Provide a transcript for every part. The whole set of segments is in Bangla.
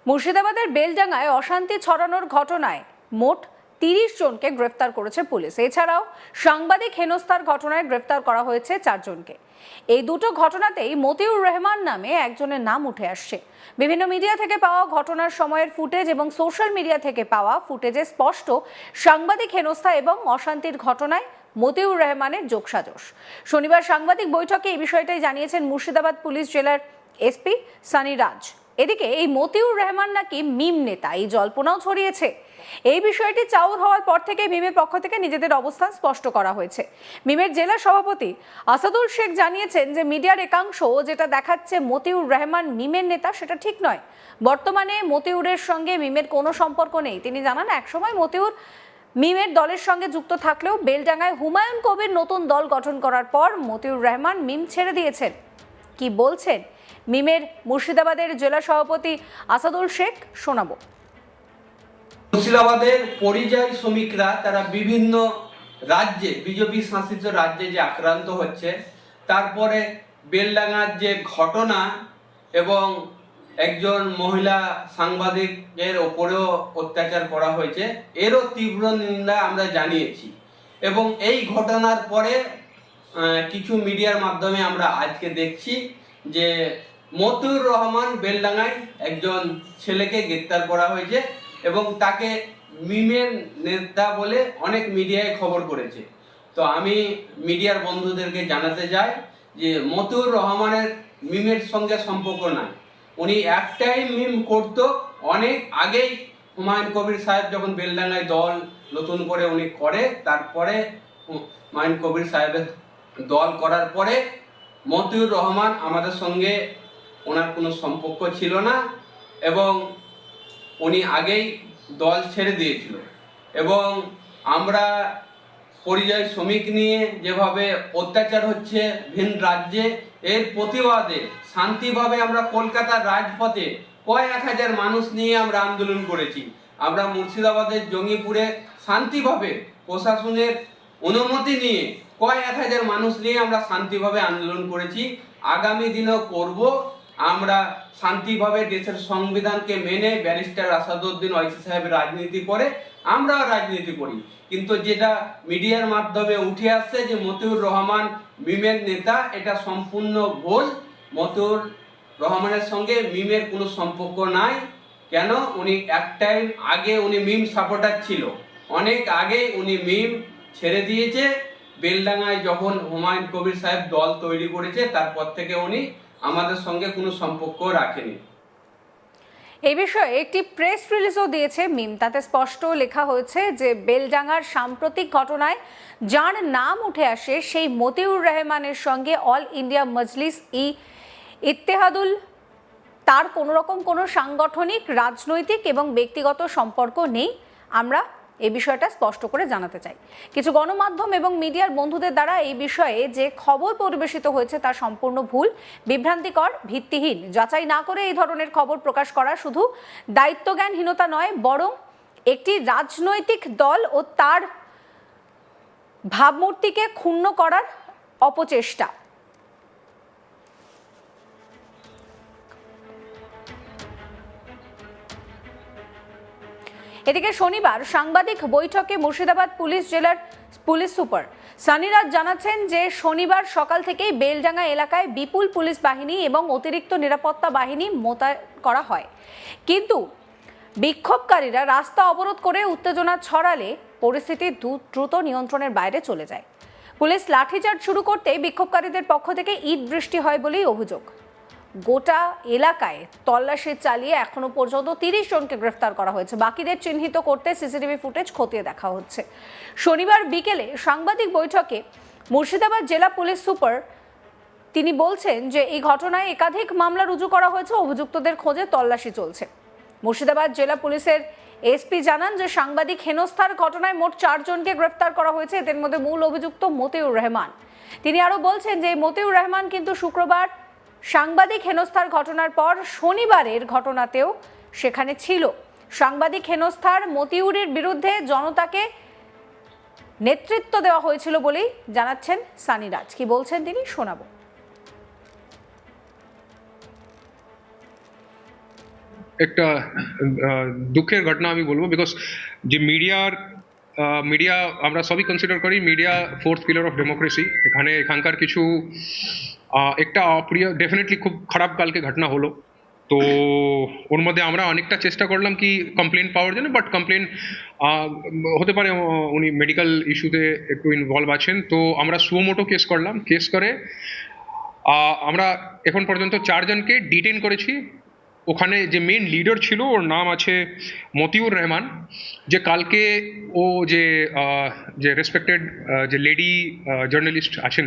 মুর্শিদাবাদের বেলডাঙ্গায় অশান্তি ছড়ানোর ঘটনায় মোট ৩০ জনকে গ্রেফতার করেছে পুলিশ। এছাড়াও সাংবাদিক হেনস্থার ঘটনায় গ্রেফতার করা হয়েছে ৪ জনকে। এই দুটো ঘটনাতেই মতিউর রহমান নামে একজনের নাম উঠে আসছে। বিভিন্ন মিডিয়া থেকে পাওয়া ঘটনার সময়ের ফুটেজ এবং সোশ্যাল মিডিয়া থেকে পাওয়া ফুটেজে স্পষ্ট সাংবাদিক হেনস্থা এবং অশান্তির ঘটনায় মতিউর রহমানের যোগসাজশ। শনিবার সাংবাদিক বৈঠকে এই বিষয়টাই জানিয়েছেন মুর্শিদাবাদ পুলিশ জেলার এসপি সানি রাজ। এদিকে এই মতিউর রহমান নাকি মিম নেতা, এই জল্পনাও ছড়িয়েছে। এই বিষয়টি চাউর হওয়ার পর থেকে মিমের পক্ষ থেকে নিজেদের অবস্থান স্পষ্ট করা হয়েছে। মিমের জেলা সভাপতি আসাদুল শেখ জানিয়েছেন যে মিডিয়ার একাংশ যেটা দেখাচ্ছে মতিউর রহমান মিমের নেতা, সেটা ঠিক নয়। বর্তমানে মতিউরের সঙ্গে মিমের কোনো সম্পর্ক নেই। তিনি জানান, একসময় মতিউর মিমের দলের সঙ্গে যুক্ত থাকলেও বেলডাঙ্গায় হুমায়ুন কবির নতুন দল গঠন করার পর মতিউর রহমান মিম ছেড়ে দিয়েছেন। কি বলছেন মিমের মুর্শিদাবাদের জেলা সভাপতি আসাদুল শেখ, শোনাবো। মুর্শিদাবাদের পরিযায়ী শ্রমিকরা তারা বিভিন্ন রাজ্যে, বিজেপি শাসিত রাজ্যে যে আক্রান্ত হচ্ছে, তারপরে বেলডাঙ্গার যে ঘটনা এবং একজন মহিলা সাংবাদিকের ওপরেও অত্যাচার করা হয়েছে, এরও তীব্র নিন্দা আমরা জানিয়েছি। এবং এই ঘটনার পরে কিছু মিডিয়ার মাধ্যমে আমরা আজকে দেখছি যে মতিউর রহমান বেলডাঙ্গায় একজন ছেলেকে গ্রেপ্তার করা হয়েছে এবং তাকে মিমের নেতা বলে অনেক মিডিয়ায় খবর করেছে। তো আমি মিডিয়ার বন্ধুদেরকে জানাতে চাই যে মতিউর রহমানের মিমের সঙ্গে সম্পর্ক নাই। উনি একটাই মিম করত অনেক আগেই। হুমায়ুন কবির সাহেব যখন বেলডাঙ্গায় দল নতুন করে উনি করে, তারপরে হুমায়ুন কবির সাহেবের দল করার পরে মতিউর রহমান আমাদের সঙ্গে ওনার কোনো সম্পর্ক ছিল না এবং উনি আগেই দল ছেড়ে দিয়েছিল। এবং আমরা পরিযায়ী শ্রমিক নিয়ে যেভাবে অত্যাচার হচ্ছে ভিন রাজ্যে, এর প্রতিবাদে শান্তিভাবে আমরা কলকাতার রাজপথে কয়েক হাজার মানুষ নিয়ে আমরা আন্দোলন করেছি। আমরা মুর্শিদাবাদের জঙ্গিপুরে শান্তিভাবে প্রশাসনের অনুমতি নিয়ে কয়েক হাজার মানুষ নিয়ে আমরা শান্তিভাবে আন্দোলন করেছি। আগামী দিনেও করব। আমরা শান্তিভাবে দেশের সংবিধানকে মেনে ব্যারিস্টার আসাদুদ্দিন ওয়াইসি সাহেব রাজনীতি করে, আমরাও রাজনীতি করি। কিন্তু যেটা মিডিয়ার মাধ্যমে উঠে আসছে যে মতিউর রহমান মিমের নেতা, এটা সম্পূর্ণ ভুল। মতিউর রহমানের সঙ্গে মিমের কোনো সম্পর্ক নাই। কেন? উনি এক টাইম আগে উনি মিম সাপোর্টার ছিল, অনেক আগে উনি মিম ছেড়ে দিয়েছে। বেলডাঙ্গায় যখন হুমায়ুন কবির সাহেব দল তৈরি করেছে, তারপর থেকে উনি আমাদের সঙ্গে কোনো সম্পর্ক রাখেনি। এই বিষয়ে একটি প্রেস রিলিজও দিয়েছে মিম। তাতে স্পষ্ট লেখা হয়েছে যে বেলডাঙ্গার সাম্প্রতিক ঘটনায় যার নাম উঠে আসে সেই মতিউর রহমানের সঙ্গে অল ইন্ডিয়া মজলিস ইত্তেহাদুল তার কোনো রকম কোনো সাংগঠনিক, রাজনৈতিক এবং ব্যক্তিগত সম্পর্ক নেই। আমরা এই বিষয়টা স্পষ্ট করে জানাতে চাই। কিছু গণমাধ্যম এবং মিডিয়ার বন্ধুদের দ্বারা এই বিষয়ে যে খবর পরিবেশিত হয়েছে তা সম্পূর্ণ ভুল, বিভ্রান্তিকর, ভিত্তিহীন। যাচাই না করে এই ধরনের খবর প্রকাশ করা শুধু দায়িত্বজ্ঞানহীনতা নয়, বরং একটি রাজনৈতিক দল ও তার ভাবমূর্তিকে ক্ষুণ্ণ করার অপচেষ্টা। এদিকে শনিবার সাংবাদিক বৈঠকে মুর্শিদাবাদ পুলিশ জেলার পুলিশ সুপার সানি রাজ জানাচ্ছেন যে শনিবার সকাল থেকেই বেলডাঙ্গা এলাকায় বিপুল পুলিশ বাহিনী এবং অতিরিক্ত নিরাপত্তা বাহিনী মোতায়েন করা হয়। কিন্তু বিক্ষোভকারীরা রাস্তা অবরোধ করে উত্তেজনা ছড়ালে পরিস্থিতি দ্রুত নিয়ন্ত্রণের বাইরে চলে যায়। পুলিশ লাঠিচার্জ শুরু করতে বিক্ষোভকারীদের পক্ষ থেকে ইট বৃষ্টি হয় বলেই অভিযোগ। গোটা এলাকায় তল্লাশি চালিয়ে এখনো পর্যন্ত ৩০ জনকে গ্রেফতার করা হয়েছে। বাকিদের চিহ্নিত করতে সিসিটিভি ফুটেজ খতিয়ে দেখা হচ্ছে। শনিবার বিকেলে সাংবাদিক বৈঠকে মুর্শিদাবাদ জেলা পুলিশ সুপার তিনি বলছেন যে এই ঘটনায় একাধিক মামলা রুজু করা হয়েছে, অভিযুক্তদের খোঁজে তল্লাশি চলছে। মুর্শিদাবাদ জেলা পুলিশের এসপি জানান যে সাংবাদিক হেনস্থার ঘটনায় মোট ৪ জনকে গ্রেফতার করা হয়েছে। এদের মধ্যে মূল অভিযুক্ত মতিউর রহমান। তিনি আরো বলছেন যে মতিউর রহমান কিন্তু শুক্রবার সাংবাদিক হেনস্থার ঘটনার পর শনিবারের ঘটনাতেও সেখানে ছিল। সাংবাদিক হেনস্থার মতিউরের বিরুদ্ধে জনতাকে নেতৃত্ব দেওয়া হয়েছিল বলেই জানাচ্ছেন সানি রাজ। কি বলছেন তিনি, শোনাবো। একটা দুঃখের ঘটনা আমি বলবো, বিকজ যে মিডিয়া আমরা সবই কনসিডার করি media fourth pillar of democracy. এখানকার কিছু একটা অপ্রিয়, ডেফিনেটলি খুব খারাপ কালকে ঘটনা হলো। তো ওর মধ্যে আমরা অনেকটা চেষ্টা করলাম কি কমপ্লেন পাওয়ার জন্য, বাট কমপ্লেন হতে পারে উনি মেডিকেল ইস্যুতে একটু ইনভলভ আছেন। তো আমরা সুমোটো কেস করলাম, কেস করে আমরা এখন পর্যন্ত 4 জনকে ডিটেইন করেছি। ওখানে যে মেন লিডার ছিল ওর নাম আছে মতিউর রহমান, যে কালকে ও যে রেসপেক্টেড যে লেডি জার্নালিস্ট আছেন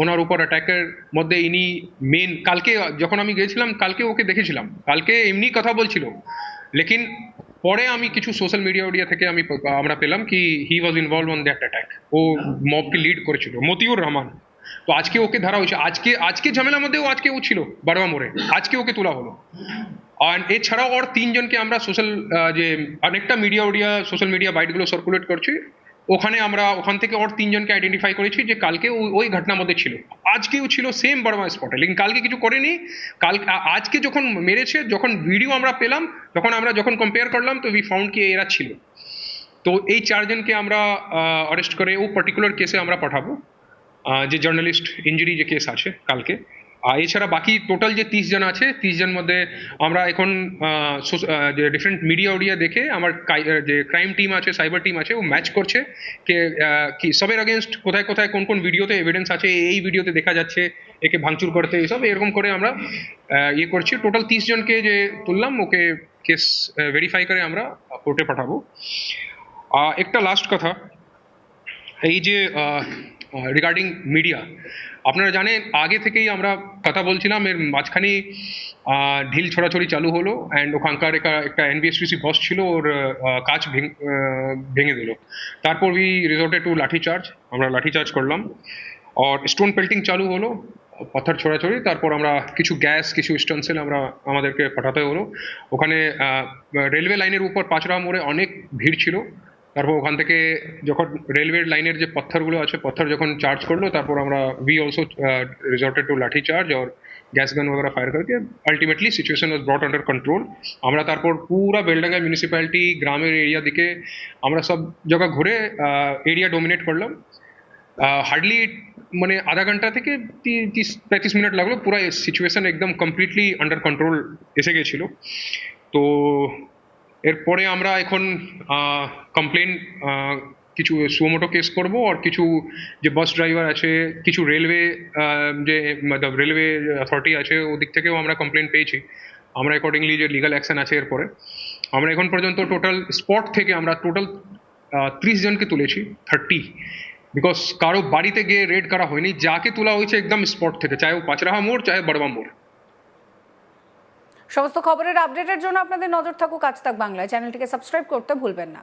ওনার উপর অ্যাটাকের মধ্যে ইনি মেন। কালকে যখন আমি গিয়েছিলাম কালকে ওকে দেখেছিলাম, কালকে এমনি কথা বলছিল, লেকিন পরে আমি কিছু সোশ্যাল মিডিয়া থেকে আমরা পেলাম কি he was involve on that attack. ও মবকে লিড করেছিল, মতিউর রহমান। তো আজকে ওকে ধরা হয়েছে, আজকে ঝামেলার মধ্যে ও ছিল বারোয়া মোড়ে, আজকে ওকে তোলা হলো। আর এছাড়াও আর 3 জনকে আমরা যে অনেকটা সোশ্যাল মিডিয়া বাইটগুলো সার্কুলেট করছি, ওখান থেকে আর 3 জনকে আইডেন্টিফাই করেছি যে কালকে ওই ঘটনার মধ্যে ছিল, আজকেও ছিল সেম বড়মা স্পটে, লেকিন কালকে কিছু করেনি। আজকে যখন মেরেছে, যখন ভিডিও আমরা পেলাম, যখন কম্পেয়ার করলাম, তো উই ফাউন্ড কি এরা ছিল। তো এই 4 জনকে আমরা অ্যারেস্ট করে ও পার্টিকুলার কেসে আমরা পাঠাবো, যে জার্নালিস্ট ইঞ্জুরি যে কেস আছে কালকে। এছাড়া বাকি টোটাল যে 30 জন আছে, 30 জন মধ্যে আমরা এখন যে ডিফারেন্ট মিডিয়া দেখে আমার যে ক্রাইম টিম আছে, সাইবার টিম আছে, ও ম্যাচ করছে কি সবের অগেনস্ট কোথায় কোথায় কোন ভিডিওতে এভিডেন্স আছে, এই ভিডিওতে দেখা যাচ্ছে একে ভাঙচুর করতে, এইসব এরকম করে আমরা করছি। টোটাল 30 জনকে যে তুললাম, ওকে কেস ভেরিফাই করে আমরা কোর্টে পাঠাবো। একটা লাস্ট কথা, এই যে রিগার্ডিং মিডিয়া, আপনারা জানেন আগে থেকেই আমরা কথা বলছিলাম, এর মাঝখানে ঢিল ছড়াছড়ি চালু হলো, অ্যান্ড ওখানকার একটা এনবিএসপিসি বস ছিল, ওর কাজ ভেঙে দিল। তারপর উই রিসর্টেড টু লাঠিচার্জ, আমরা লাঠিচার্জ করলাম, আর স্টোন পেল্টিং চালু হলো, পাথর ছড়াছড়ি। তারপর আমরা কিছু গ্যাস, কিছু স্টেনসিল আমাদেরকে পাঠাতে হলো। ওখানে রেলওয়ে লাইনের উপর পাঁচরা মোড়ে অনেক ভিড় ছিল। তারপর ওখান থেকে যখন রেলওয়ে লাইনের যে পাথরগুলো আছে, পাথর যখন চার্জ করলো, তারপর আমরা উই অলসো রিসর্টেড টু লাঠি চার্জ और गैस गन वगैरह फायर करके ultimately situation was brought under control. আমরা তারপর পুরা বেলডাঙ্গা মিউনিসিপ্যালিটি, গ্রামের এরিয়া দিকে আমরা সব জায়গা ঘুরে এরিয়া ডোমিনেট করলাম। হার্ডলি মানে আধা ঘন্টা থেকে 30-35 মিনিট লাগলো, পুরা সিচুয়েশন একদম কমপ্লিটলি আন্ডার কন্ট্রোল এসে গেছিল। তো এরপরে আমরা এখন কমপ্লেন কিছু সুমোটো কেস করব, আর কিছু যে বাস ড্রাইভার আছে, কিছু রেলওয়ে রেলওয়ে অথরিটি আছে, ওদিক থেকেও আমরা কমপ্লেন পেয়েছি। আমরা অ্যাকর্ডিংলি যে লিগাল অ্যাকশন আছে এরপরে, আমরা এখন পর্যন্ত টোটাল স্পট থেকে আমরা টোটাল 30 জনকে তুলেছি, 30, বিকজ কারো বাড়িতে গিয়ে রেড করা হয়নি, যাকে তোলা হয়েছে একদম স্পট থেকে, চাहे वो পাঁচরাহা মোড়, চাहे বড়বা মোড়। সমস্ত খবরের আপডেটের জন্য আপনাদের নজর থাকুক আজ তাক বাংলায়। চ্যানেলটিকে সাবস্ক্রাইব করতে ভুলবেন না।